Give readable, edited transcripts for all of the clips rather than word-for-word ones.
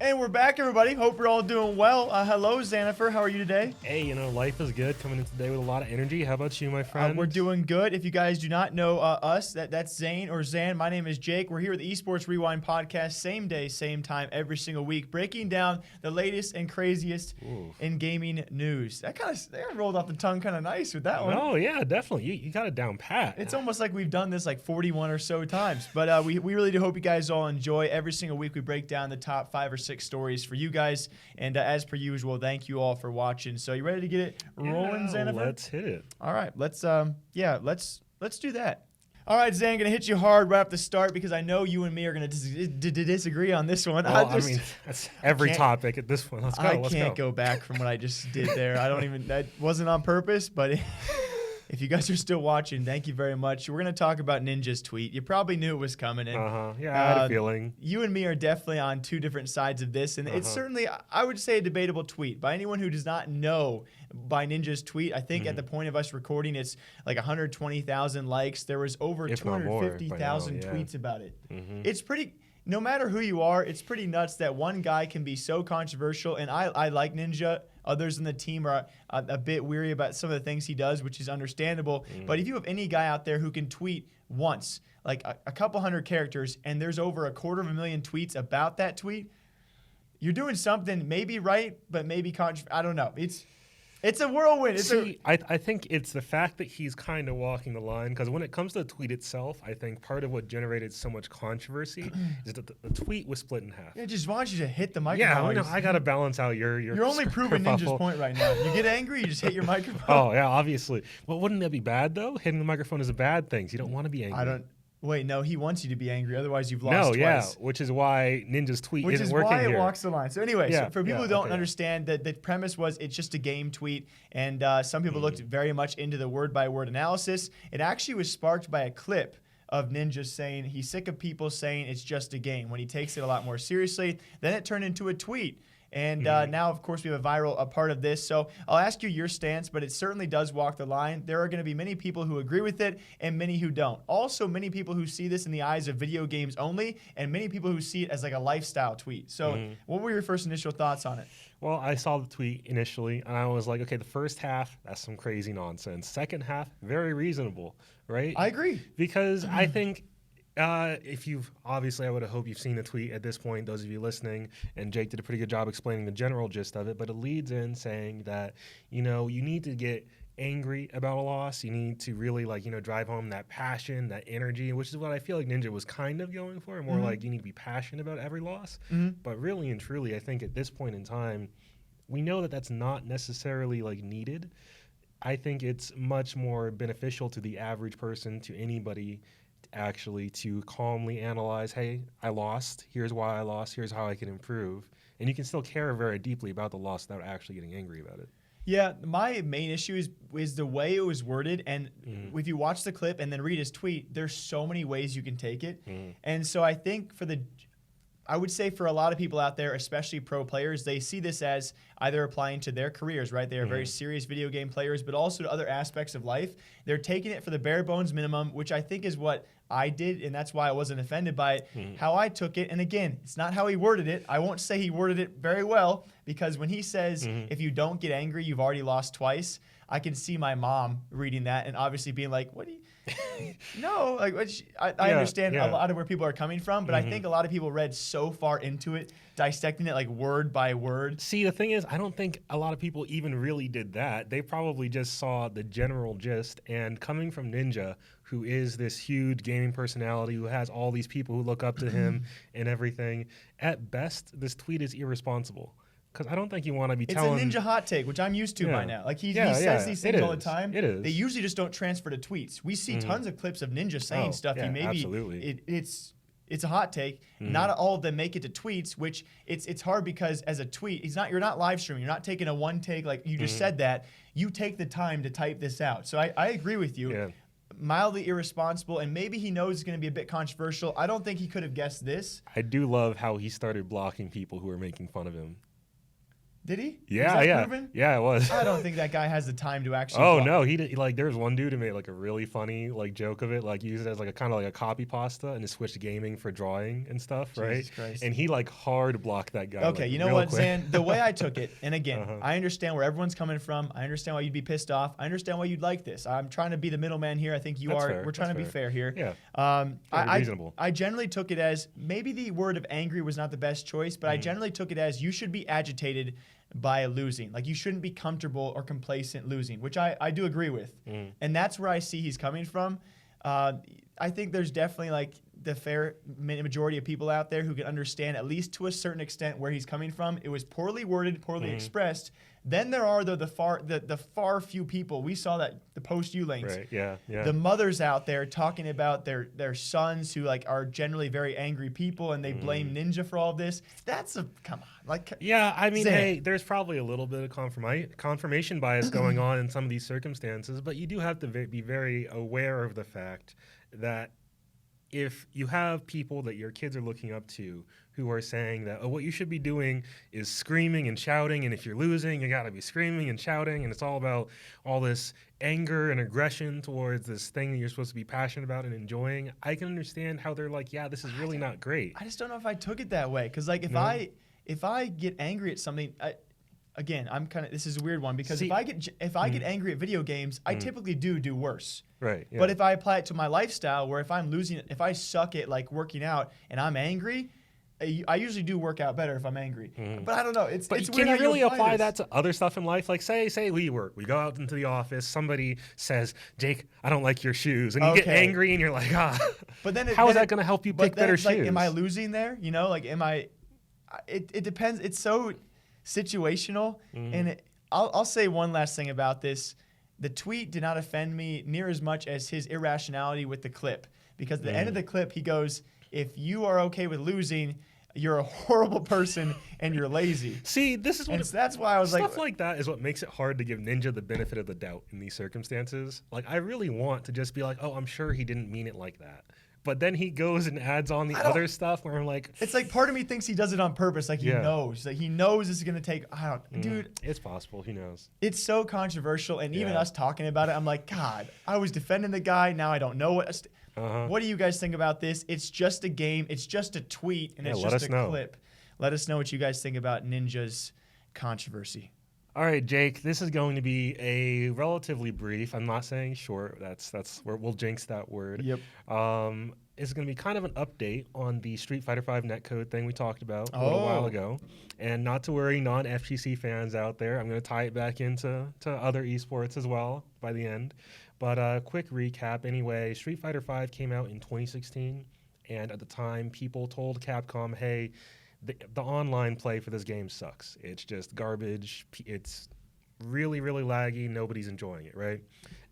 And we're back, everybody. Hope you're all doing well. Hello, Xanifer. How are you today? Hey, life is good. Coming in today with a lot of energy. How about you, my friend? We're doing good. If you guys do not know us, that's Zane or Zan. My name is Jake. We're here with the Esports Rewind podcast, same day, same time, every single week, breaking down the latest and craziest in gaming news. That rolled off the tongue kind of nice with that one. Oh, yeah, definitely. You got it down pat. It's almost like we've done this like 41 or so times. But we really do hope you guys all enjoy. Every single week we break down the top 5 or 6 stories for you guys. And as per usual, thank you all for watching. So you ready to get it rolling, Xanifer? Let's hit it. All right, let's do that. All right, Zan, gonna hit you hard right off the start because I know you and me are gonna disagree on this one. Well, that's every topic at this point. Let's go. I can't go back from what I just did there. That wasn't on purpose, but if you guys are still watching, thank you very much. We're gonna talk about Ninja's tweet. You probably knew it was coming. And, yeah, I had a feeling. You and me are definitely on two different sides of this, and it's certainly, I would say, a debatable tweet. By anyone who does not know by Ninja's tweet, I think at the point of us recording, it's like 120,000 likes. There was over 250,000 tweets about it. It's pretty. No matter who you are, it's pretty nuts that one guy can be so controversial. And I like Ninja. Others in the team are a bit weary about some of the things he does, which is understandable. But if you have any guy out there who can tweet once, like a couple hundred characters, and there's over 250,000 tweets about that tweet, you're doing something maybe right, but maybe I don't know. It's a whirlwind. I think it's the fact that he's kind of walking the line, because when it comes to the tweet itself, I think part of what generated so much controversy is that the tweet was split in half. Yeah, just want you to hit the microphone. Yeah, I got to balance out your You're only proving Ninja's point right now. You get angry, you just hit your microphone. Oh, yeah, obviously. Well, wouldn't that be bad, though? Hitting the microphone is a bad thing. So you don't want to be angry. Wait, no, he wants you to be angry. Otherwise, you've lost twice. Which is why Ninja's tweet isn't working here. Which is why it walks the line. So anyway, for people who don't understand, the premise was it's just a game tweet. And some people looked very much into the word-by-word analysis. It actually was sparked by a clip of Ninja saying he's sick of people saying it's just a game when he takes it a lot more seriously. Then it turned into a tweet. And now, of course, we have a part of this. So I'll ask you your stance, but it certainly does walk the line. There are going to be many people who agree with it and many who don't. Also, many people who see this in the eyes of video games only and many people who see it as like a lifestyle tweet. So what were your first initial thoughts on it? Well, I saw the tweet initially, and I was like, okay, the first half, that's some crazy nonsense. Second half, very reasonable, right? I agree. Because I think... if you've obviously, I would hope you've seen the tweet at this point, those of you listening, and Jake did a pretty good job explaining the general gist of it, but it leads in saying that, you need to get angry about a loss. You need to really drive home that passion, that energy, which is what I feel like Ninja was kind of going for, more like you need to be passionate about every loss. But really and truly, I think at this point in time, we know that that's not necessarily needed. I think it's much more beneficial to the average person, to anybody, actually to calmly analyze, hey, I lost, here's why I lost, here's how I can improve. And you can still care very deeply about the loss without actually getting angry about it. Yeah, my main issue is the way it was worded. And if you watch the clip and then read his tweet, there's so many ways you can take it. And so I think I would say for a lot of people out there, especially pro players, they see this as either applying to their careers, right? They are very serious video game players, but also to other aspects of life. They're taking it for the bare bones minimum, which I think is what I did, and that's why I wasn't offended by it. How I took it, and again, it's not how he worded it. I won't say he worded it very well, because when he says, if you don't get angry, you've already lost twice, I can see my mom reading that and obviously being like, what do you... No, I understand a lot of where people are coming from, but I think a lot of people read so far into it, dissecting it word by word. See, the thing is, I don't think a lot of people even really did that. They probably just saw the general gist, and coming from Ninja, who is this huge gaming personality, who has all these people who look up to him and everything, at best, this tweet is irresponsible. Because I don't think you want to be telling... It's a Ninja hot take, which I'm used to by now. He says these things all the time. It is. They usually just don't transfer to tweets. We see tons of clips of Ninja saying stuff. Absolutely. It's a hot take. Not all of them make it to tweets, which it's hard because as a tweet, you're not live streaming. You're not taking a one take like you just said that. You take the time to type this out. So I agree with you. Yeah. Mildly irresponsible, and maybe he knows it's going to be a bit controversial. I don't think he could have guessed this. I do love how he started blocking people who were making fun of him. Did he? Yeah, was that yeah, proven? yeah. It was. I don't think that guy has the time to actually. Oh no, he did, like there was one dude who made like a really funny like joke of it, like used it as like a kind of like a copy pasta and just switched gaming for drawing and stuff, right? Jesus Christ. And he like hard blocked that guy. Okay, like, you know real what, quick. Zan? The way I took it, and again, Uh-huh. I understand where everyone's coming from. I understand why you'd be pissed off. I understand why you'd like this. I'm trying to be the middleman here. I think you That's are. fair. We're trying to be That's fair here. Yeah. Reasonable. I generally took it as maybe the word of angry was not the best choice, but I generally took it as you should be agitated by losing. Like you shouldn't be comfortable or complacent losing, which I do agree with. And that's where I see he's coming from. I think there's definitely like the fair majority of people out there who can understand at least to a certain extent where he's coming from. It was poorly worded, poorly expressed. Then there are the far few people. We saw that the post you linked. Right. Yeah. Yeah. The mothers out there talking about their sons who like are generally very angry people and they blame Ninja for all of this. That's a come on. Like yeah, I mean, Zan. hey, there's probably a little bit of confirmation bias going on in some of these circumstances, but you do have to be very aware of the fact that if you have people that your kids are looking up to who are saying that, oh, what you should be doing is screaming and shouting, and if you're losing, you got to be screaming and shouting, and it's all about all this anger and aggression towards this thing that you're supposed to be passionate about and enjoying, I can understand how they're like, yeah, this is really not great. I just don't know if I took it that way because like if I get angry at something, again, I'm kind of this is a weird one because if I get angry at video games, I typically do worse. Right. Yeah. But if I apply it to my lifestyle, where if I'm losing, if I suck at like working out and I'm angry, I usually do work out better if I'm angry. But I don't know. It's but weird can you how really apply this. that to other stuff in life? Like say we go out into the office, somebody says, Jake, I don't like your shoes, and you get angry and you're like, But then how is that going to help you pick better shoes? Like, am I losing there? You know, like am I? It depends. It's so situational. And I'll say one last thing about this. The tweet did not offend me near as much as his irrationality with the clip. Because at the end of the clip, he goes, if you are okay with losing, you're a horrible person and you're lazy. See, this is what that's why I was stuff like that is what makes it hard to give Ninja the benefit of the doubt in these circumstances. Like, I really want to just be like, oh, I'm sure he didn't mean it like that. But then he goes and adds on the other stuff where I'm like, it's like part of me thinks he does it on purpose. Like he knows, like he knows this is gonna take. Dude, it's possible. Who knows? It's so controversial, and even us talking about it, I'm like, God, I was defending the guy. Now I don't know what. What do you guys think about this? It's just a game. It's just a tweet, and it's just a clip. Let us know what you guys think about Ninja's controversy. All right, Jake, this is going to be a relatively brief. I'm not saying short. That's where we'll jinx that word. Yep. It's going to be kind of an update on the Street Fighter V netcode thing we talked about a little while ago. And not to worry, non-FGC fans out there, I'm going to tie it back into other esports as well by the end. But a quick recap anyway, Street Fighter V came out in 2016. And at the time, people told Capcom, hey, the online play for this game sucks. It's just garbage. It's really, really laggy. Nobody's enjoying it, right?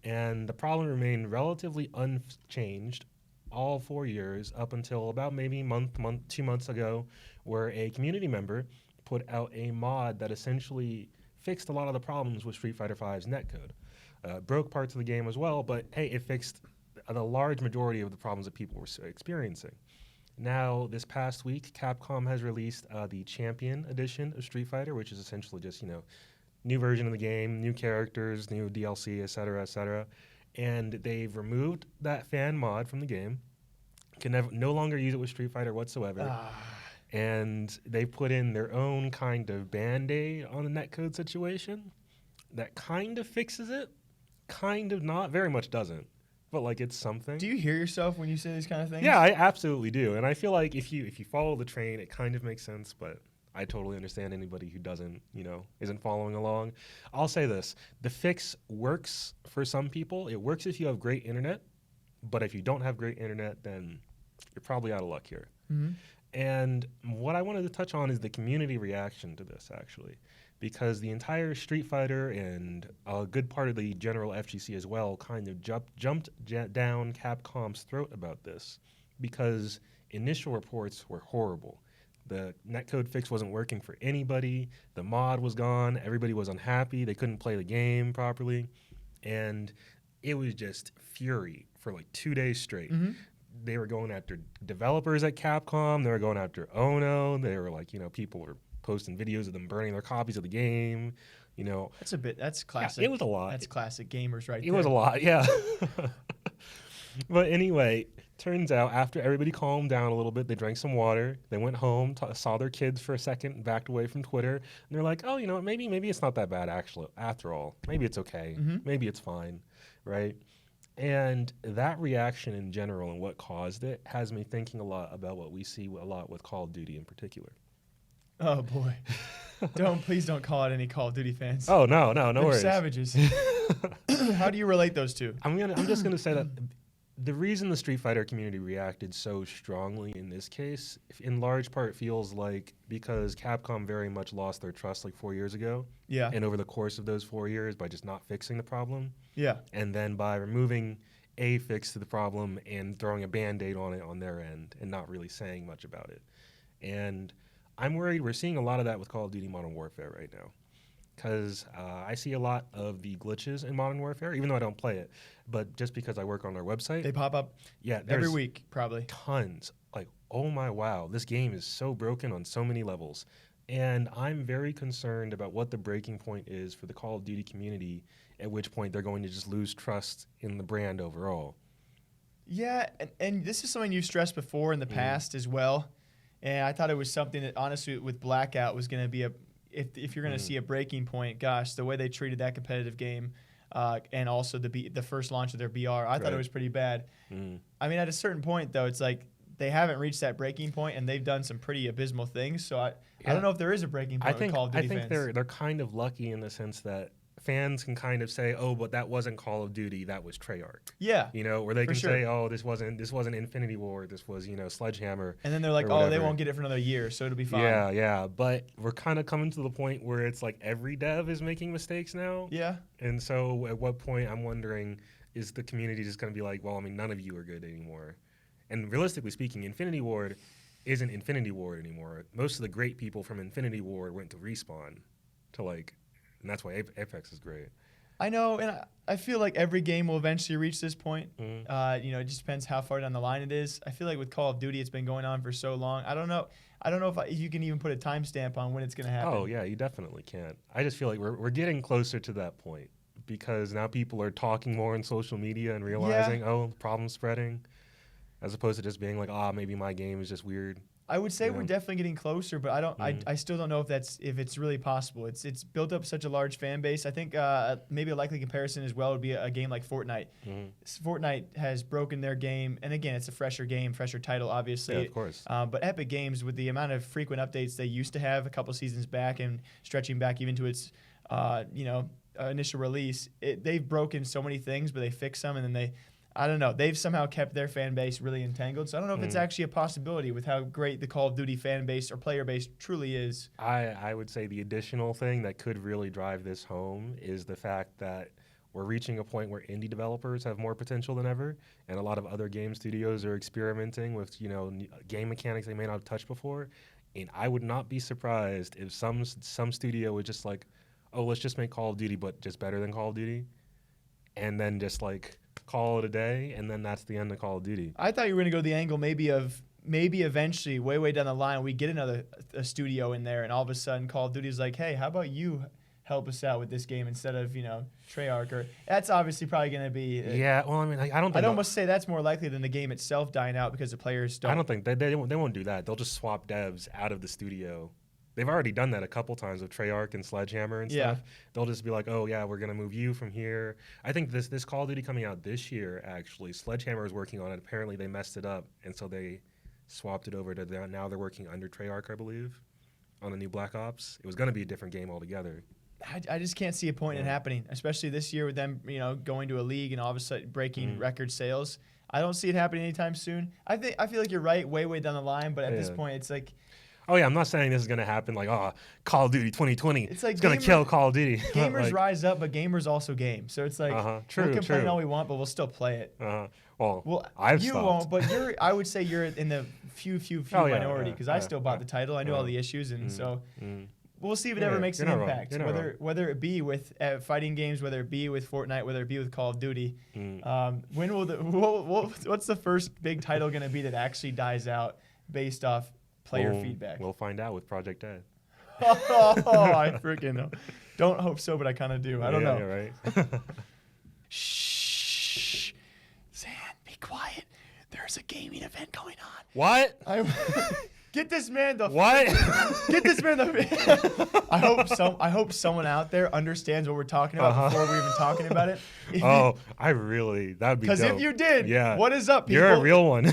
And the problem remained relatively unchanged all 4 years up until about maybe 2 months ago, where a community member put out a mod that essentially fixed a lot of the problems with Street Fighter V's netcode. Broke parts of the game as well, but hey, it fixed the large majority of the problems that people were experiencing. Now, this past week, Capcom has released the Champion Edition of Street Fighter, which is essentially just, new version of the game, new characters, new DLC, et cetera, and they've removed that fan mod from the game. Can no longer use it with Street Fighter whatsoever. And they put in their own kind of band-aid on the netcode situation that kind of fixes it, kind of not, very much doesn't. But like it's something. Do you hear yourself when you say these kind of things? Yeah, I absolutely do. And I feel like if you follow the train, it kind of makes sense, but I totally understand anybody who doesn't, isn't following along. I'll say this. The fix works for some people. It works if you have great internet, but if you don't have great internet, then you're probably out of luck here. Mm-hmm. And what I wanted to touch on is the community reaction to this, actually, because the entire Street Fighter and a good part of the general FGC as well kind of jumped down Capcom's throat about this because initial reports were horrible. The netcode fix wasn't working for anybody. The mod was gone. Everybody was unhappy. They couldn't play the game properly. And it was just fury for like 2 days straight. Mm-hmm. they were going after developers at Capcom. They were going after Ono. They were like, people were posting videos of them burning their copies of the game. That's classic. Yeah, it was a lot. That's classic gamers right there. It was a lot, yeah. But anyway, turns out after everybody calmed down a little bit, they drank some water. They went home, saw their kids for a second, backed away from Twitter, and they're like, "Oh, maybe it's not that bad actually. After all, maybe it's okay. Maybe it's fine, right?" And that reaction in general and what caused it has me thinking a lot about what we see a lot with Call of Duty in particular. Oh boy. Please don't call out any Call of Duty fans. Oh no They're worries. Savages. How do you relate those two? I'm just gonna say that the reason the Street Fighter community reacted so strongly in this case, in large part, feels like because Capcom very much lost their trust like 4 years ago. Yeah. And over the course of those 4 years, by just not fixing the problem. Yeah. And then by removing a fix to the problem and throwing a Band-Aid on it on their end and not really saying much about it. And I'm worried we're seeing a lot of that with Call of Duty Modern Warfare right now. Because I see a lot of the glitches in Modern Warfare, even though I don't play it. But just because I work on their website. They pop up every week, probably. Tons. Like, oh my wow, this game is so broken on so many levels. And I'm very concerned about what the breaking point is for the Call of Duty community, at which point they're going to just lose trust in the brand overall. Yeah, and this is something you've stressed before in the past as well. And I thought it was something that, honestly, with Blackout was going to be if you're going to see a breaking point, gosh, the way they treated that competitive game and also the first launch of their BR, I thought it was pretty bad. I mean, at a certain point, though, it's like they haven't reached that breaking point, and they've done some pretty abysmal things. So I don't know if there is a breaking point with Call of Duty fans. I think they're kind of lucky in the sense that fans can kind of say, "Oh, but that wasn't Call of Duty, that was Treyarch." Yeah, or they can say, "Oh, this wasn't Infinity Ward, this was Sledgehammer." And then they're like, "Oh, they won't get it for another year, so it'll be fine." Yeah. But we're kind of coming to the point where it's like every dev is making mistakes now. Yeah. And so at what point I'm wondering, is the community just going to be like, "Well, I mean, none of you are good anymore." And realistically speaking, Infinity Ward isn't Infinity Ward anymore. Most of the great people from Infinity Ward went to Respawn and that's why Apex is great. I know, and I feel like every game will eventually reach this point. It just depends how far down the line it is. I feel like with Call of Duty, it's been going on for so long. I don't know if you can even put a timestamp on when it's going to happen. Oh yeah, you definitely can. I just feel like we're getting closer to that point because now people are talking more on social media and realizing, the problem's spreading, as opposed to just being like, maybe my game is just weird. I would say we're definitely getting closer, but I still don't know if it's really possible. It's built up such a large fan base. I think maybe a likely comparison as well would be a game like Fortnite. Fortnite has broken their game, and again, it's a fresher game, fresher title, obviously. Yeah, of course. But Epic Games, with the amount of frequent updates they used to have a couple seasons back and stretching back even to its initial release, they've broken so many things, but they fix them, and then I don't know. They've somehow kept their fan base really entangled. So I don't know if it's actually a possibility with how great the Call of Duty fan base or player base truly is. I would say the additional thing that could really drive this home is the fact that we're reaching a point where indie developers have more potential than ever, and a lot of other game studios are experimenting with game mechanics they may not have touched before. And I would not be surprised if some studio was just like, "Oh, let's just make Call of Duty, but just better than Call of Duty," and then just like call it a day, and then that's the end of Call of Duty. I thought you were going to go the angle maybe eventually, way down the line, we get a studio in there, and all of a sudden Call of Duty is like, "Hey, how about you help us out with this game instead of Treyarch?" Or that's obviously probably going to be. Yeah, well, I mean, I don't think I'd almost say that's more likely than the game itself dying out because the players don't. I don't think they won't do that. They'll just swap devs out of the studio. They've already done that a couple times with Treyarch and Sledgehammer and stuff. They'll just be like, "Oh yeah, we're gonna move you from here." I think this Call of Duty coming out this year, actually, Sledgehammer is working on it. Apparently they messed it up, and so they swapped it over to now they're working under Treyarch, I believe, on the new Black Ops. It was gonna be a different game altogether. I just can't see a point in happening, especially this year with them, going to a league and all of a sudden breaking record sales. I don't see it happening anytime soon. I feel like you're right, way down the line, but at this point, it's like. Oh yeah, I'm not saying this is gonna happen. Like, Call of Duty 2020, it's like gonna kill Call of Duty. Gamers rise up, but gamers also game. So it's like we'll complain all we want, but we'll still play it. Well, you stopped. Won't, but I would say you're in the few minority because I still bought the title. I knew all the issues, and so we'll see if it ever makes an impact. Whether it be with fighting games, whether it be with Fortnite, whether it be with Call of Duty. When will what's the first big title going to be that actually dies out based off player feedback? We'll find out with Project Ed. I freaking know. Don't hope so, but I kind of do. I don't know. Yeah, right. Shh. Zan, be quiet. There's a gaming event going on. What? Get this man the what? Get this man the. I hope someone out there understands what we're talking about before we're even talking about it. That'd be. Because if you did, what is up, people? You're a real one.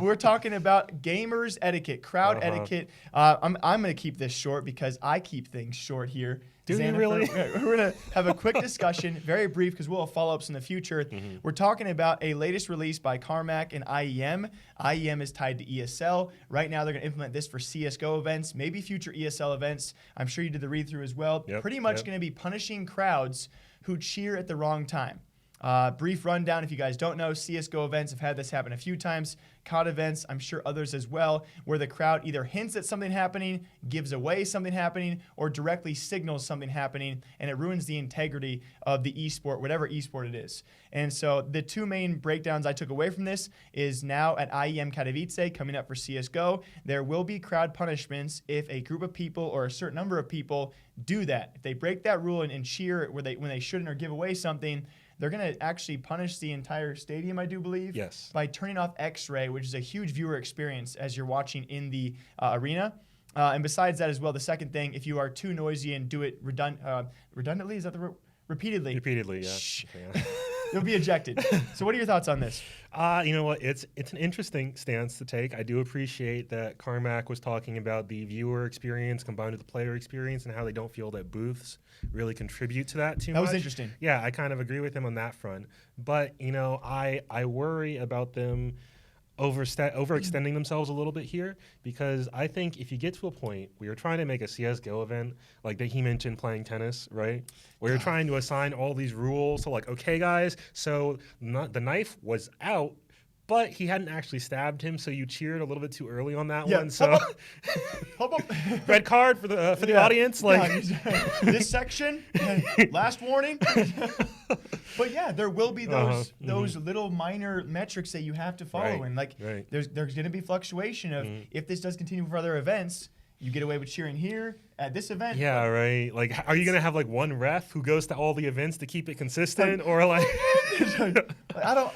We're talking about gamers etiquette, crowd etiquette. I'm gonna keep this short because I keep things short here. Do you really? We're going to have a quick discussion, very brief, because we'll have follow-ups in the future. We're talking about a latest release by Carmack and IEM. IEM is tied to ESL. Right now, they're going to implement this for CSGO events, maybe future ESL events. I'm sure you did the read-through as well. Pretty much going to be punishing crowds who cheer at the wrong time. Brief rundown, if you guys don't know, CSGO events have had this happen a few times. COD events, I'm sure others as well, where the crowd either hints at something happening, gives away something happening, or directly signals something happening, and it ruins the integrity of the esport, whatever esport it is. And so the two main breakdowns I took away from this is now at IEM Katowice, coming up for CSGO, there will be crowd punishments if a group of people or a certain number of people do that. If they break that rule and cheer when they shouldn't or give away something, they're going to actually punish the entire stadium, I do believe, by turning off X-ray, which is a huge viewer experience as you're watching in the arena. And besides that as well, the second thing, if you are too noisy and do it redundantly, is that the word? Repeatedly. Repeatedly, yeah. Shh. You'll be ejected. So what are your thoughts on this? You know what? It's an interesting stance to take. I do appreciate that Carmack was talking about the viewer experience combined with the player experience and how they don't feel that booths really contribute to that too much. That was interesting. Yeah, I kind of agree with him on that front. But, I worry about them overextending themselves a little bit here, because I think if you get to a point where you're trying to make a CSGO event, like that he mentioned playing tennis, right? Where you're trying to assign all these rules to okay, guys, so the knife was out, but he hadn't actually stabbed him, so you cheered a little bit too early on that one. So red card for the audience. This section, last warning. But yeah, there will be those little minor metrics that you have to follow, and there's going to be fluctuation of if this does continue for other events. You get away with cheering here at this event. Yeah, right. Are you gonna have one ref who goes to all the events to keep it consistent, or I don't know,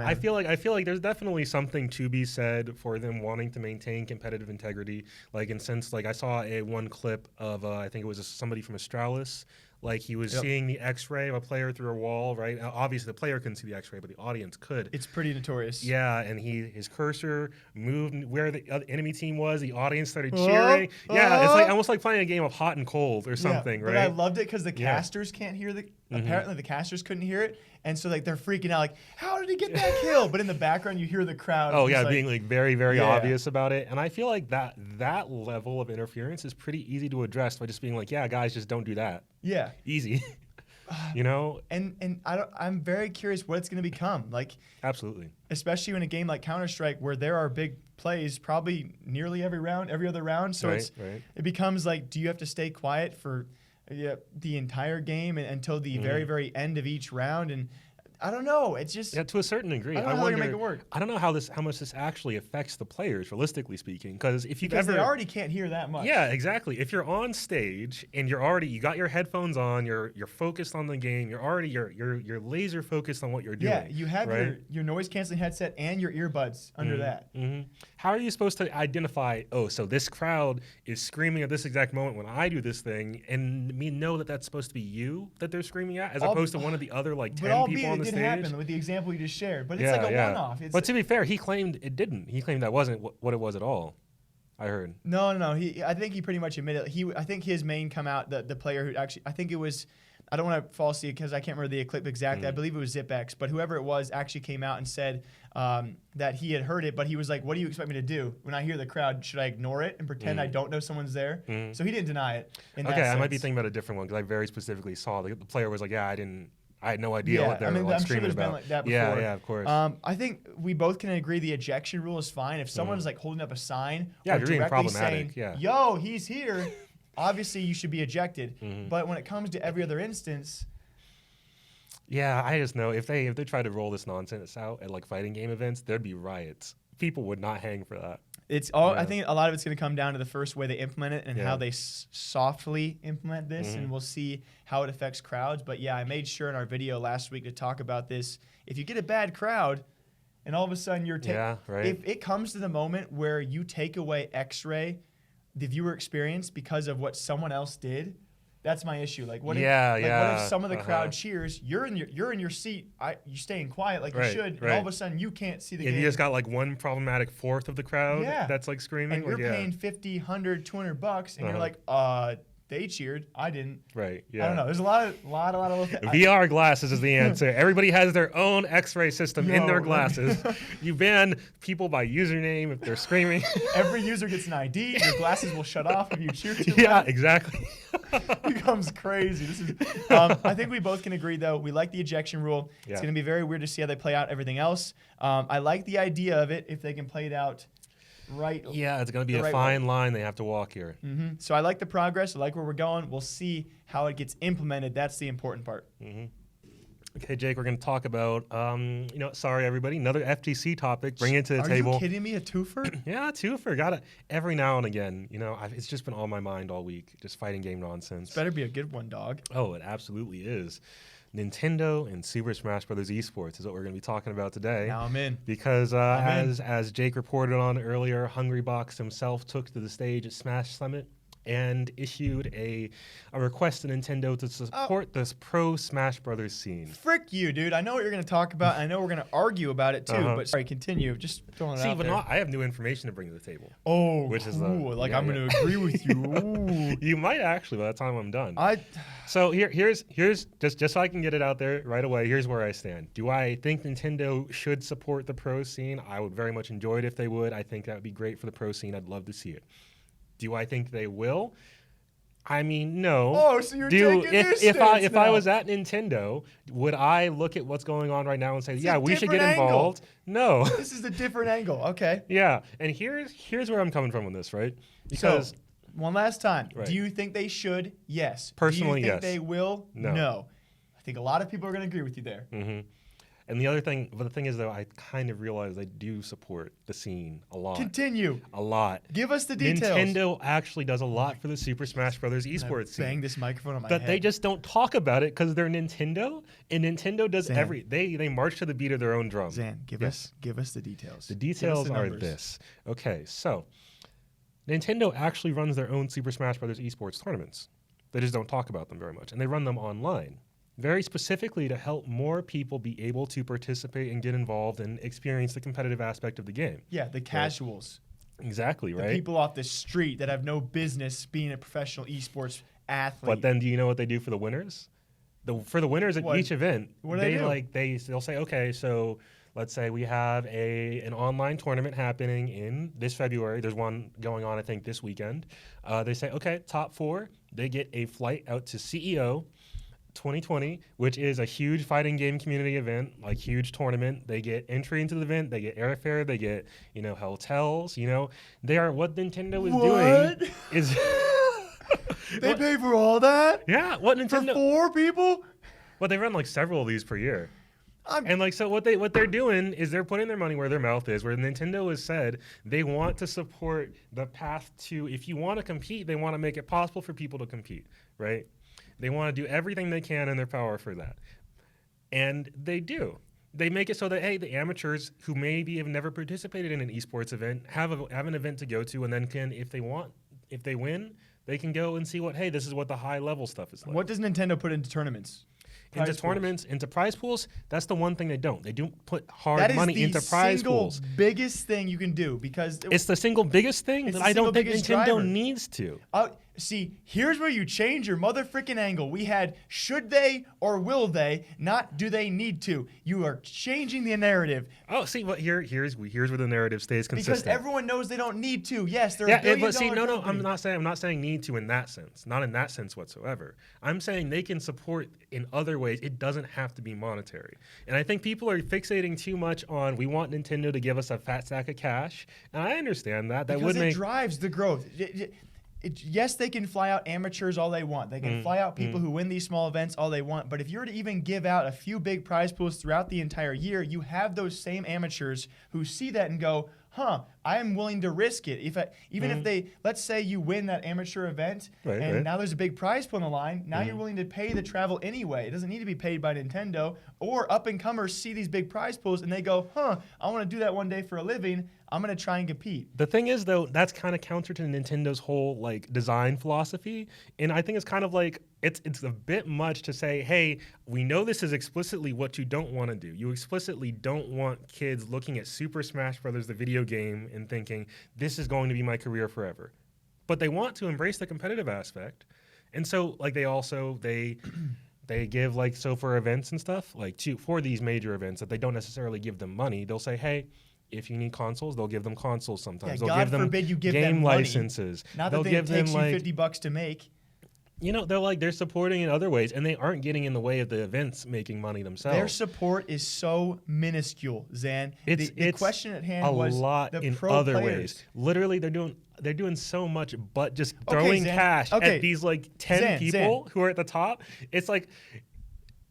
I feel like there's definitely something to be said for them wanting to maintain competitive integrity. I saw one clip of I think it was somebody from Astralis. He was seeing the X-ray of a player through a wall, right? Obviously, the player couldn't see the X-ray, but the audience could. It's pretty notorious. Yeah, and his cursor moved where the enemy team was. The audience started cheering. Yeah, it's almost like playing a game of hot and cold or something, right? But I loved it because the casters can't hear apparently the casters couldn't hear it, and so they're freaking out how did he get that kill? But in the background you hear the crowd. Oh yeah, being very, very obvious about it. And I feel like that level of interference is pretty easy to address by just being guys, just don't do that. Yeah. Easy. And I'm very curious what it's going to become. Absolutely. Especially in a game like Counter-Strike where there are big plays probably nearly every other round. So it becomes do you have to stay quiet for the entire game until the very, very end of each round? And I don't know. It's just to a certain degree. I don't know how they're gonna make it work. I don't know how much this actually affects the players, realistically speaking. Because they already can't hear that much. Yeah, exactly. If you're on stage and you got your headphones on, you're focused on the game. You're laser focused on what you're doing. Yeah, you have your noise canceling headset and your earbuds under that. Mm-hmm. How are you supposed to identify? Oh, so this crowd is screaming at this exact moment when I do this thing, and know that that's supposed to be you that they're screaming at, as opposed to one of the other 10 people on the stage. It happened with the example you just shared, but it's a one-off. But to be fair, he claimed it didn't. He claimed that wasn't what it was at all. I heard. No. I think he pretty much admitted. I think his main come out the player who actually. I think it was. I don't want to falsely because I can't remember the clip exactly. I believe it was ZipX, but whoever it was actually came out and said that he had heard it, but he was like, "What do you expect me to do when I hear the crowd? Should I ignore it and pretend I don't know someone's there?" So he didn't deny it. I might be thinking about a different one because I very specifically saw the player was like, "Yeah, I had no idea what they're I'm screaming sure about." Been like that before. Yeah, of course. I think we both can agree the ejection rule is fine. If someone's holding up a sign or you're being directly problematic. saying, "Yo, he's here," obviously you should be ejected. But when it comes to every other instance, yeah, I just know if they tried to roll this nonsense out at like fighting game events, there'd be riots. People would not hang for that. it's all. I think a lot of it's going to come down to the first way they implement it and how they softly implement this, and we'll see how it affects crowds. But yeah, I made sure in our video last week to talk about this. If you get a bad crowd, and all of a sudden you're if it comes to the moment where you take away X-ray, the viewer experience because of what someone else did. That's my issue. Like, what if some of the crowd cheers? You're in your seat. You're staying quiet like you should. And all of a sudden, you can't see the game. You just got like one problematic fourth of the crowd that's like screaming. And you're paying $50, $100, $200, and you're like, they cheered. I didn't. Right. Yeah. I don't know. There's a lot of little things. VR glasses is the answer. Everybody has their own X-ray system in their glasses. You ban people by username if they're screaming. Every user gets an ID. Your glasses will shut off if you cheer too loud. Yeah, exactly. It becomes crazy. This is. I think we both can agree, though. We like the ejection rule. Yeah. It's going to be very weird to see how they play out everything else. I like the idea of it if they can play it out. Right. Yeah, it's going to be a fine line they have to walk here. So I like the progress. I like where we're going. We'll see how it gets implemented. That's the important part. Okay, Jake, we're going to talk about, sorry, everybody, another FTC topic. Bring it to the table. Are you kidding me? A twofer? Yeah, a twofer. Got it. Every now and again, it's just been on my mind all week, just fighting game nonsense. Better be a good one, dog. Oh, it absolutely is. Nintendo and Super Smash Bros. Esports is what we're going to be talking about today. Now I'm in. Because as Jake reported on earlier, Hungrybox himself took to the stage at Smash Summit and issued a request to Nintendo to support this pro Smash Brothers scene. Frick you, dude. I know what you're going to talk about. And I know we're going to argue about it, too. But sorry, continue. Just throwing it out there. I have new information to bring to the table. Oh, which is I'm going to agree with you. Ooh. You might actually by the time I'm done. So here's just so I can get it out there right away. Here's where I stand. Do I think Nintendo should support the pro scene? I would very much enjoy it if they would. I think that would be great for the pro scene. I'd love to see it. Do I think they will? I mean, no. Oh, so you're taking this stance if I was at Nintendo, would I look at what's going on right now and say, we should get involved? No. This is a different angle. Okay. Yeah, and here's where I'm coming from with this, right? Because one last time, do you think they should? Yes. Personally, do you think yes. they will? No. I think a lot of people are going to agree with you there. And the thing is, though, I kind of realize they do support the scene a lot. Continue. A lot. Give us the details. Nintendo actually does a lot for the Super Smash Bros. Esports scene. Bang this microphone on my head. But they just don't talk about it because they're Nintendo, and Nintendo does they march to the beat of their own drum. Zan, give us the details. The details are this. Okay, so Nintendo actually runs their own Super Smash Bros. Esports tournaments. They just don't talk about them very much, and they run them online. Very specifically to help more people be able to participate and get involved and experience the competitive aspect of the game. Yeah, the casuals. Right? Exactly, right? The people off the street that have no business being a professional esports athlete. But then do you know what they do for the winners? For the winners at each event, they'll say, okay, so let's say we have an online tournament happening in this February. There's one going on, I think, this weekend. They say, okay, top 4, they get a flight out to CEO 2020, which is a huge fighting game community event, like huge tournament. They get entry into the event, they get airfare, they get, hotels, They are what Nintendo is doing is they pay for all that? Yeah, what Nintendo for 4 people? Well, they run like several of these per year. So what they're doing is they're putting their money where their mouth is, where Nintendo has said they want to support the path to, if you want to compete, they want to make it possible for people to compete, right? They want to do everything they can in their power for that. And they do. They make it so that, hey, the amateurs who maybe have never participated in an esports event have an event to go to, and then if they win, they can go and see this is what the high level stuff is like. What does Nintendo put into tournaments? Into prize pools, that's the one thing they don't. They don't put hard money into prize pools. That is the single biggest thing you can do because it's the single biggest thing that I don't think Nintendo needs to. See, here's where you change your mother-frickin' angle. We had should they or will they, not do they need to. You are changing the narrative. Oh, see, here's where the narrative stays consistent. Because everyone knows they don't need to. Yes, they're a billion-dollar company. I'm not saying need to in that sense. Not in that sense whatsoever. I'm saying they can support in other ways. It doesn't have to be monetary. And I think people are fixating too much on we want Nintendo to give us a fat sack of cash. And I understand that. Because it drives the growth. yes, they can fly out amateurs all they want. They can fly out people who win these small events all they want. But if you were to even give out a few big prize pools throughout the entire year, you have those same amateurs who see that and go, I am willing to risk it. Even if they, let's say you win that amateur event, now there's a big prize pool on the line. Now you're willing to pay the travel anyway. It doesn't need to be paid by Nintendo. Or up-and-comers see these big prize pools and they go, I want to do that one day for a living. I'm going to try and compete. The thing is, though, that's kind of counter to Nintendo's whole like design philosophy. And I think it's kind of like, it's a bit much to say, hey, we know this is explicitly what you don't want to do. You explicitly don't want kids looking at Super Smash Brothers, the video game, and thinking, this is going to be my career forever. But they want to embrace the competitive aspect. And so, like, they give, like, so for events and stuff, like, for these major events that they don't necessarily give them money, they'll say, hey, if you need consoles, they'll give them consoles sometimes. Yeah, they'll God give them forbid you give game them money. licenses. Not that it takes you $50 to make. You know, they're supporting in other ways, and they aren't getting in the way of the events making money themselves. Their support is so minuscule, Zan. The question at hand was a lot the in pro other players. ways. Literally, they're doing so much, but just throwing cash at these like 10 people who are at the top. It's like.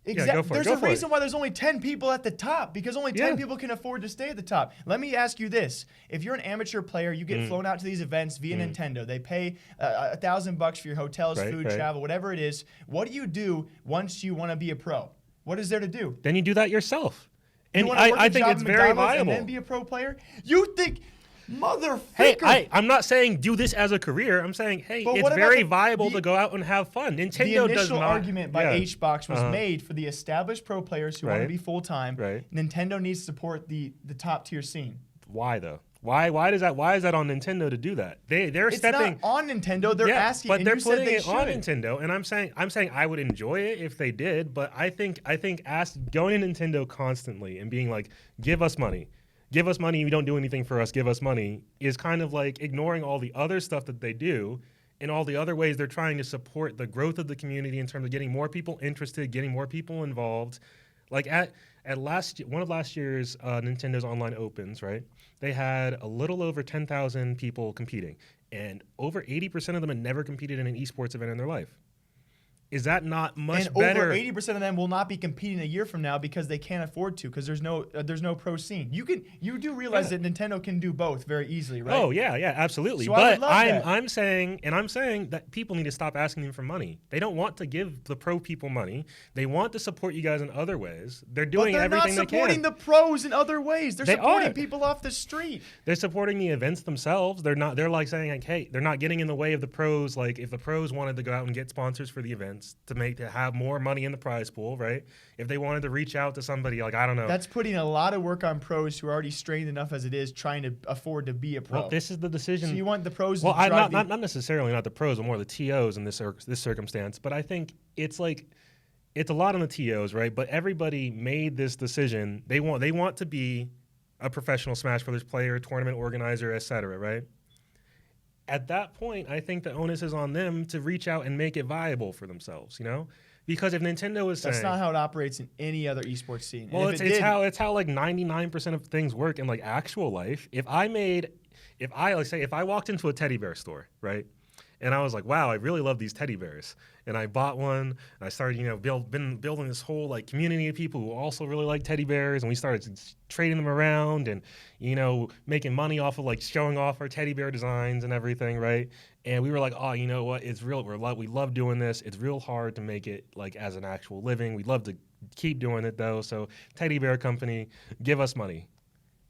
Exactly. There's a reason why there's only 10 people at the top, because only 10 people can afford to stay at the top. Let me ask you this. If you're an amateur player, you get flown out to these events via Nintendo. They pay $1,000 for your hotels, food, travel, whatever it is. What do you do once you want to be a pro? What is there to do? Then you do that yourself. And I think it's very viable. And then be a pro player? You think... Hey, I'm not saying do this as a career. I'm saying, hey, it's very viable to go out and have fun. Nintendo does not. The initial argument by Hungrybox was made for the established pro players who want to be full-time. Nintendo needs to support the top-tier scene. Why, though? Why is that on Nintendo to do that? They're stepping. It's not on Nintendo. They're asking, but they're putting it on Nintendo. And I'm saying I would enjoy it if they did. But I think going to Nintendo constantly and being like, give us money. Give us money, you don't do anything for us, give us money, is kind of like ignoring all the other stuff that they do and all the other ways they're trying to support the growth of the community in terms of getting more people interested, getting more people involved. Like at one of last year's Nintendo's Online Opens, right? They had a little over 10,000 people competing, and over 80% of them had never competed in an esports event in their life. Is that not much better? And over 80% of them will not be competing a year from now because they can't afford to, because there's no pro scene. You do realize that Nintendo can do both very easily, right? Oh yeah, absolutely. So but I'm saying that people need to stop asking them for money. They don't want to give the pro people money. They want to support you guys in other ways. They're doing everything they can. They're not supporting the pros in other ways. They're supporting people off the street. They're supporting the events themselves. They're not. They're like saying, like, hey, they're not getting in the way of the pros. Like if the pros wanted to go out and get sponsors for the events to have more money in the prize pool, right? If they wanted to reach out to somebody, like, I don't know. That's putting a lot of work on pros who are already strained enough as it is trying to afford to be a pro. Well, this is the decision. So you want the pros to drive not necessarily not the pros, but more the TOs in this circumstance. But I think it's a lot on the TOs, right? But everybody made this decision. They want to be a professional Smash Brothers player, tournament organizer, etc., right? At that point, I think the onus is on them to reach out and make it viable for themselves, you know? Because if Nintendo is saying... That's not how it operates in any other esports scene. Well, it's how like 99% of things work in like actual life. If I walked into a teddy bear store, right? And I was like, wow, I really love these teddy bears. And I bought one, and I started, building this whole like community of people who also really like teddy bears, and we started trading them around and, making money off of like showing off our teddy bear designs and everything, right? And we were like, oh, you know what? It's real. We love doing this. It's real hard to make it like as an actual living. We'd love to keep doing it though. So teddy bear company, give us money.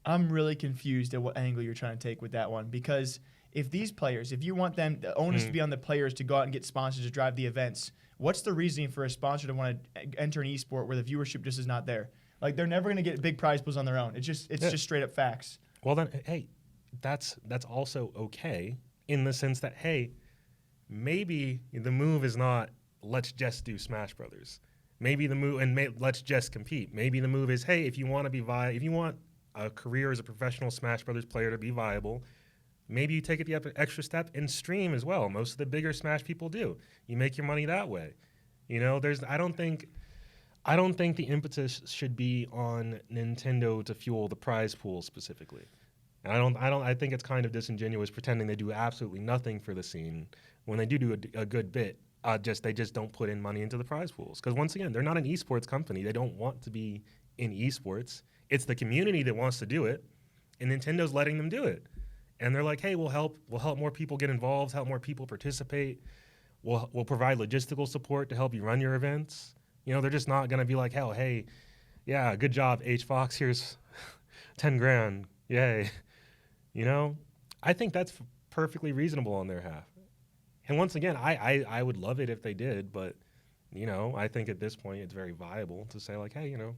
I'm really confused at what angle you're trying to take with that one, because if these players, if you want them, the onus to be on the players to go out and get sponsors to drive the events, what's the reasoning for a sponsor to want to enter an esport where the viewership just is not there? Like, they're never going to get big prize pools on their own. It's just straight up facts. Well, then, hey, that's also okay in the sense that, hey, maybe the move is not let's just do Smash Brothers. Maybe the move let's just compete. Maybe the move is, hey, if you want a career as a professional Smash Brothers player to be viable, maybe you take it the extra step and stream as well. Most of the bigger Smash people do. You make your money that way. I don't think the impetus should be on Nintendo to fuel the prize pool specifically. And I think it's kind of disingenuous pretending they do absolutely nothing for the scene when they do a good bit. They just don't put in money into the prize pools. Because once again, they're not an esports company. They don't want to be in esports. It's the community that wants to do it, and Nintendo's letting them do it. And they're like, hey, we'll help more people get involved, help more people participate. We'll provide logistical support to help you run your events. You know, they're just not going to be like, hell, hey, yeah, good job, H Fox. Here's 10 grand. Yay. You know, I think that's perfectly reasonable on their half. And once again, I would love it if they did, but, you know, I think at this point it's very viable to say like, hey, you know,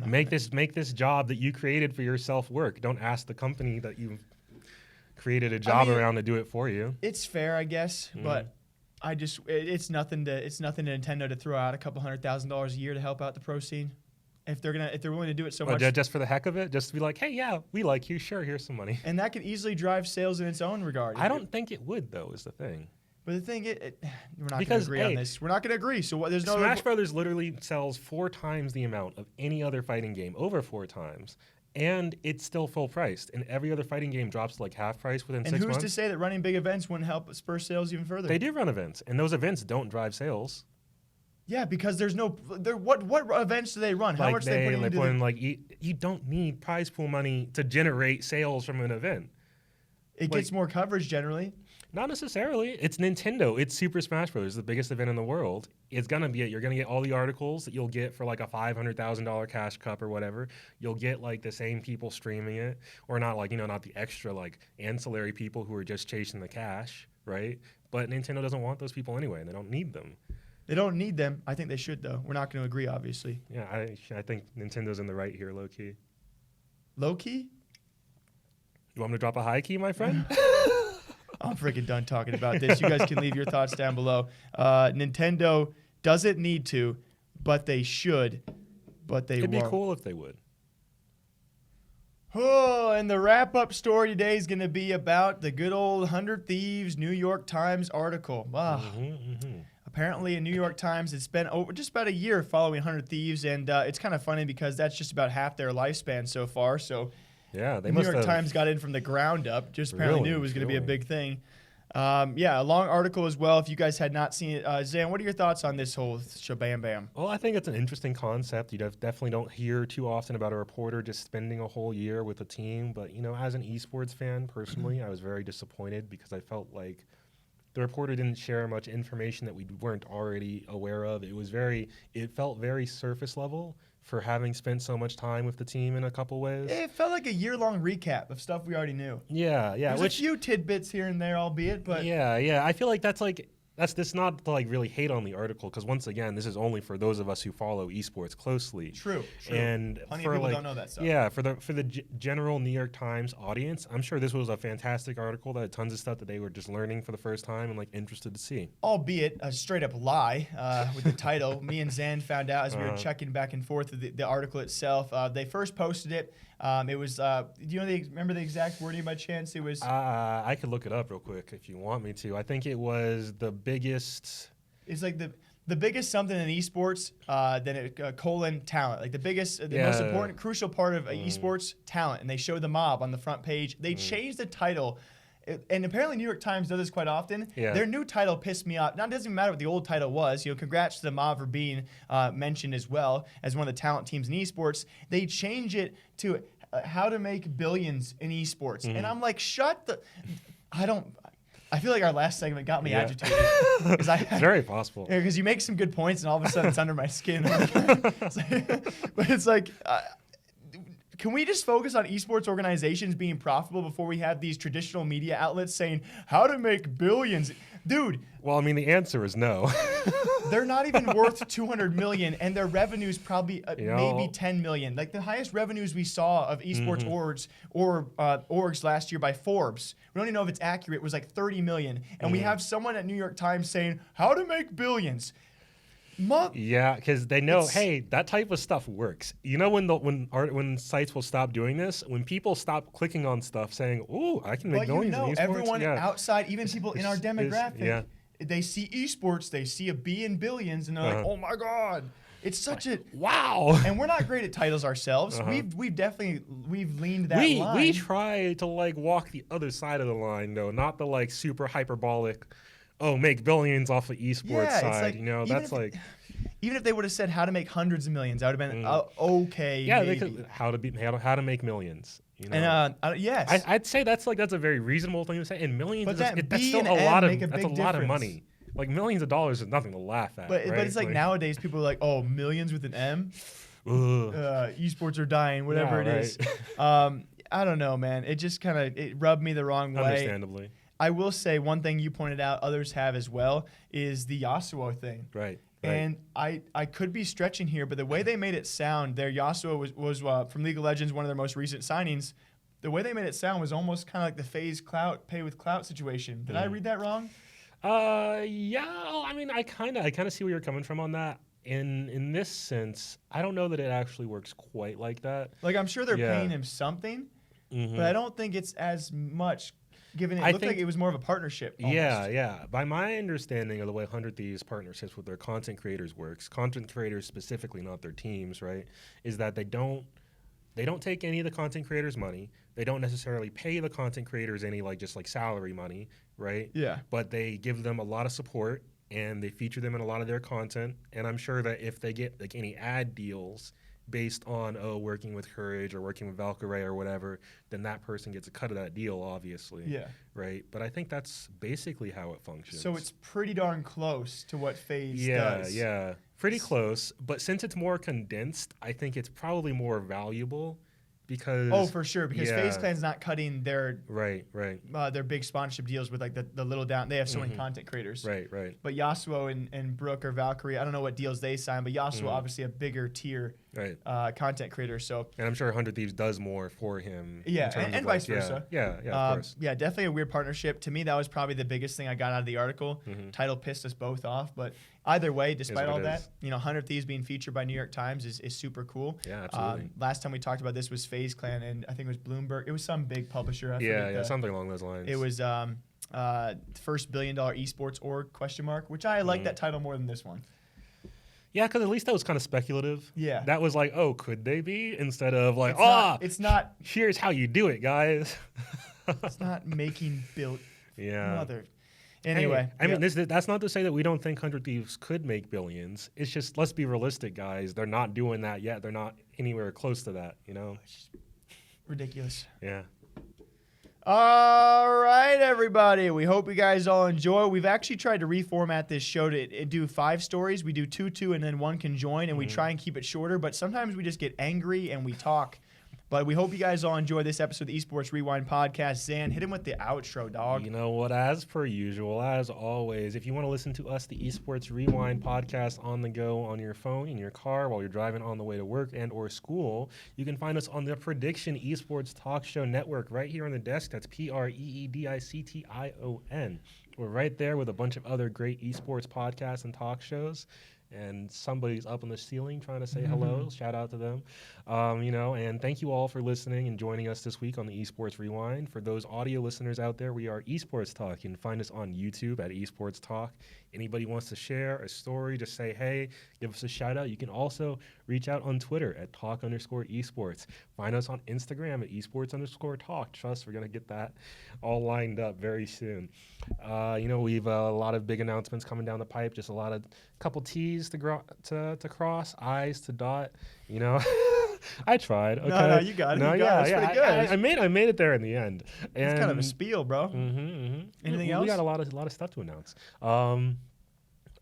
make this job that you created for yourself work. Don't ask the company that you created a job around to do it for you. It's fair, I guess, but it's nothing to Nintendo to throw out a couple $100,000 a year to help out the pro scene. If they're willing to do it so much, just for the heck of it, just to be like, hey, yeah, we like you, sure, here's some money, and that could easily drive sales in its own regard. I don't think it would, though, is the thing. But the thing, we're not going to agree on this. We're not going to agree. So there's no Smash Brothers literally sells 4 times the amount of any other fighting game, over 4 times, and it's still full priced. And every other fighting game drops like half price within 6 months. And who's to say that running big events wouldn't help spur sales even further? They do run events, and those events don't drive sales. Yeah, because there's no what events do they run? How much they put into you don't need prize pool money to generate sales from an event. It gets more coverage generally. Not necessarily. It's Nintendo. It's Super Smash Bros., the biggest event in the world. It's gonna be it. You're gonna get all the articles that you'll get for like a $500,000 cash cup or whatever. You'll get like the same people streaming it, or not like, you know, not the extra like ancillary people who are just chasing the cash, right? But Nintendo doesn't want those people anyway, and they don't need them. They don't need them. I think they should, though. We're not going to agree, obviously. Yeah, I think Nintendo's in the right here, low key. Low key? You want me to drop a high key, my friend? I'm freaking done talking about this. You guys can leave your thoughts down below. Nintendo doesn't need to, but they should. But they won't. It'd be cool if they would. Oh, and the wrap-up story today is going to be about the good old 100 Thieves New York Times article. Wow. Apparently, in New York Times, it's been just about a year following 100 Thieves, and it's kind of funny because that's just about half their lifespan so far. So, yeah, the New York Times got in from the ground up. Just apparently knew it was going to be a big thing. Yeah, a long article as well. If you guys had not seen it, Zan, what are your thoughts on this whole shabam bam? Well, I think it's an interesting concept. You definitely don't hear too often about a reporter just spending a whole year with a team. But you know, as an esports fan, personally, I was very disappointed because I felt like the reporter didn't share much information that we weren't already aware of. It felt very surface level for having spent so much time with the team in a couple ways. It felt like a year-long recap of stuff we already knew. Yeah. There's a few tidbits here and there, albeit, but... Yeah. I feel like that's not to like really hate on the article, because once again, this is only for those of us who follow esports closely. True. And plenty of people don't know that stuff. Yeah, for the general New York Times audience, I'm sure this was a fantastic article that had tons of stuff that they were just learning for the first time and like interested to see. Albeit a straight up lie with the title. Me and Zan found out as we were checking back and forth the article itself. They first posted it. It was, do you remember the exact wording by chance? It was... I could look it up real quick if you want me to. I think it was the biggest... It's like the biggest something in esports, then talent. Like the most important, crucial part of esports, talent. And they show the mob on the front page. They changed the title. And apparently New York Times does this quite often. Yeah. Their new title pissed me off. Now, it doesn't even matter what the old title was. You know, congrats to the mob for being mentioned as well as one of the talent teams in esports. They change it to how to make billions in esports. And I'm like, I feel like our last segment got me agitated. It's very possible. Because you make some good points and all of a sudden it's under my skin. But it's like... can we just focus on esports organizations being profitable before we have these traditional media outlets saying how to make billions? Dude. Well, I mean, the answer is no. They're not even worth $200 million, and their revenue's probably maybe $10 million. Like the highest revenues we saw of esports orgs last year by Forbes, we don't even know if it's accurate, was like $30 million. And we have someone at New York Times saying how to make billions. Yeah, because they know, hey, that type of stuff works. You know, when sites will stop doing this, when people stop clicking on stuff saying, "Oh, I can make millions in esports." Everyone outside, even people in our demographic, they see esports, they see a B in billions, and they're like, "Oh my god." It's such a wow. And we're not great at titles ourselves. We've definitely leaned that line. We try to like walk the other side of the line though, not the like super hyperbolic, make billions off the esports side. Like, you know, that's like. Even if they would have said how to make hundreds of millions, I would have been okay. Yeah, maybe. they could how to make millions. You know? And yes, I'd say that's a very reasonable thing to say. And millions, but that's still a lot of money. Like millions of dollars is nothing to laugh at. But right? it's like nowadays people are like, oh, millions with an M. Esports are dying, whatever it is. I don't know, man. It just it rubbed me the wrong way. Understandably. I will say one thing you pointed out, others have as well, is the Yasuo thing. Right. And I could be stretching here, but the way they made it sound, their Yasuo was from League of Legends, one of their most recent signings. The way they made it sound was almost kind of like the FaZe pay with clout situation. Did I read that wrong? Yeah. I mean, I kind of see where you're coming from on that. In this sense, I don't know that it actually works quite like that. Like I'm sure they're paying him something, but I don't think it's as much. Given it looked like it was more of a partnership. Almost. Yeah. By my understanding of the way 100 Thieves partnerships with their content creators works, content creators specifically, not their teams, right, is that they don't take any of the content creators' money. They don't necessarily pay the content creators any just salary money, right? Yeah. But they give them a lot of support and they feature them in a lot of their content. And I'm sure that if they get any ad deals based on working with Courage or working with Valkyrie or whatever, then that person gets a cut of that deal, obviously. Yeah. Right. But I think that's basically how it functions. So it's pretty darn close to what FaZe does. Yeah. Pretty close. But since it's more condensed, I think it's probably more valuable because for sure, because FaZe Clan's not cutting their their big sponsorship deals with the little down. They have so many content creators. Right. But Yasuo and Brook or Valkyrie, I don't know what deals they sign, but Yasuo obviously a bigger tier content creator. So and I'm sure 100 Thieves does more for him. Yeah, and vice versa. Yeah, of course. Yeah, definitely a weird partnership. To me, that was probably the biggest thing I got out of the article. Title pissed us both off, but either way, despite all that, 100 Thieves being featured by New York Times is super cool. Yeah, absolutely. Last time we talked about this was FaZe Clan, and I think it was Bloomberg. It was some big publisher. Something along those lines. It was first $1 billion esports org ? Which I like that title more than this one. Yeah, because at least that was kind of speculative. Yeah. That was like, could they be? Instead of like, it's not. Here's how you do it, guys. It's not making build. Yeah. Mother. Anyway. I mean, that's not to say that we don't think 100 Thieves could make billions. It's just, let's be realistic, guys. They're not doing that yet. They're not anywhere close to that, It's ridiculous. Yeah. All right, everybody. We hope you guys all enjoy. We've actually tried to reformat this show to do 5 stories. We do 2, and then one can join, and we try and keep it shorter. But sometimes we just get angry and we talk. But we hope you guys all enjoy this episode of the Esports Rewind podcast. Zan, hit him with the outro, dog. You know what? As per usual, as always, if you want to listen to us, the Esports Rewind podcast on the go on your phone, in your car, while you're driving on the way to work and or school, you can find us on the Prediction Esports Talk Show Network right here on the desk. That's PREEDICTION. We're right there with a bunch of other great esports podcasts and talk shows. And somebody's up on the ceiling trying to say hello. Shout out to them. And thank you all for listening and joining us this week on the Esports Rewind. For those audio listeners out there, we are Esports Talk. You can find us on YouTube at Esports Talk. Anybody wants to share a story, just say, hey, give us a shout out. You can also reach out on Twitter at talk_esports. Find us on Instagram at esports_talk. Trust, we're going to get that all lined up very soon. We've a lot of big announcements coming down the pipe, just a couple T's to cross, I's to dot, I tried. Okay. No, you got it. It's pretty good. I made it there in the end. It's kind of a spiel, bro. Anything else? We got a lot of stuff to announce.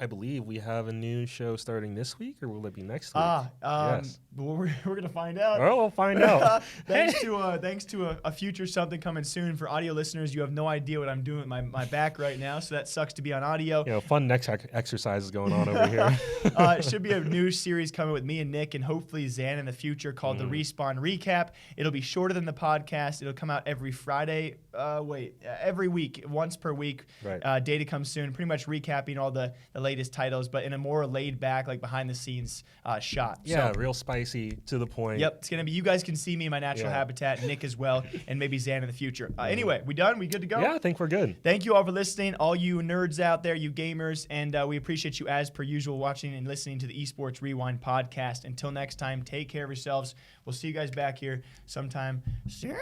I believe we have a new show starting this week, or will it be next week? Yes. We're gonna find out. Oh, we'll find out. Thanks to a future something coming soon. For audio listeners, you have no idea what I'm doing with my back right now, so that sucks to be on audio. Fun neck exercises going on over here. It should be a new series coming with me and Nick, and hopefully Zan in the future, called the Respawn Recap. It'll be shorter than the podcast. It'll come out every Friday. Every week, once per week. Right. Data comes soon. Pretty much recapping all the latest titles, but in a more laid back, like behind the scenes shot. Yeah, So, real spicy, to the point. yep, it's gonna be. You guys can see me in my natural habitat, Nick as well, and maybe Zan in the future. Anyway, we done? We good to go? Yeah, I think we're good. Thank you all for listening, all you nerds out there, you gamers, and we appreciate you as per usual watching and listening to the Esports Rewind podcast. Until next time, take care of yourselves. We'll see you guys back here sometime soon.